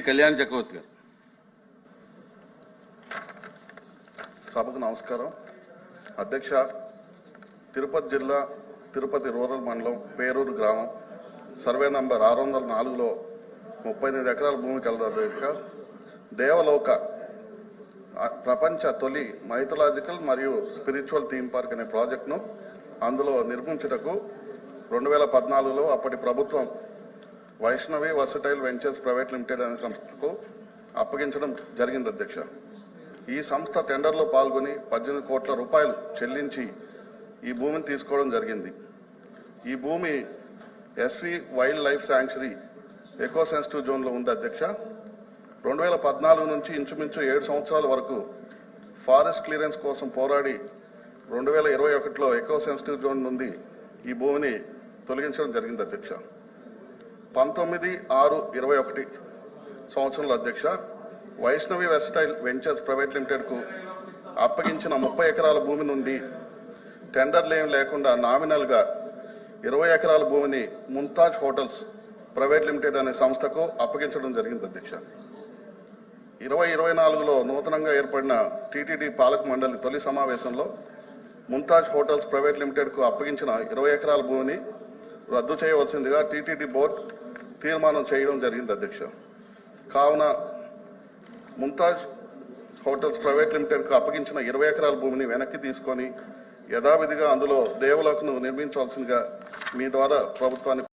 కళ్యాణ్ చక్రవర్తి గారు. సభకు నమస్కారం. అధ్యక్ష, తిరుపతి జిల్లా తిరుపతి రూరల్ మండలం పేరూరు గ్రామం సర్వే నంబర్ 604లో 38 ఎకరాల భూమి కలదు. అధ్యక్ష, దేవలోక ప్రపంచ తొలి మైథలాజికల్ మరియు స్పిరిచువల్ థీమ్ పార్క్ అనే ప్రాజెక్టును అందులో నిర్మించుటకు 2014లో అప్పటి ప్రభుత్వం Vaishnavi versatile ventures private limited అనే సంస్థకు అప్పగించడం జరిగింది. అధ్యక్ష, ఈ సంస్థ టెండర్లో పాల్గొని 18 కోట్ల రూపాయలు చెల్లించి ఈ భూమిని తీసుకోవడం జరిగింది. ఈ భూమి SV wildlife sanctuary eco sensitive జోన్లో ఉంది. అధ్యక్ష, 2014 నుంచి ఇంచుమించు 7 సంవత్సరాల వరకు ఫారెస్ట్ క్లియరెన్స్ కోసం పోరాడి 2021లో ఎకో సెన్సిటివ్ జోన్ నుండి ఈ భూమిని తొలగించడం జరిగింది. అధ్యక్ష, 19/6/21 సంవత్సరంలో అధ్యక్ష, Vaishnavi versatile ventures private limited కు అప్పగించిన 30 ఎకరాల భూమి నుండి టెండర్లు ఏం లేకుండా నామినల్ గా 20 ఎకరాల భూమిని ముంతాజ్ హోటల్స్ ప్రైవేట్ లిమిటెడ్ అనే సంస్థకు అప్పగించడం జరిగింది. అధ్యక్ష, 2024లో నూతనంగా ఏర్పడిన టీటీడీ పాలక మండలి తొలి సమావేశంలో ముంతాజ్ హోటల్స్ ప్రైవేట్ లిమిటెడ్ కు అప్పగించిన 20 ఎకరాల భూమిని రద్దు చేయవలసిందిగా టీటీడీ బోర్డు తీర్మానం చేయడం జరిగింది. అధ్యక్ష, కావున ముంతాజ్ హోటల్స్ ప్రైవేట్ లిమిటెడ్ కు అప్పగించిన 20 ఎకరాల భూమిని వెనక్కి తీసుకొని యథావిధిగా అందులో దేవలోకను నిర్మించవలసిందిగా మీ ద్వారా ప్రభుత్వానికి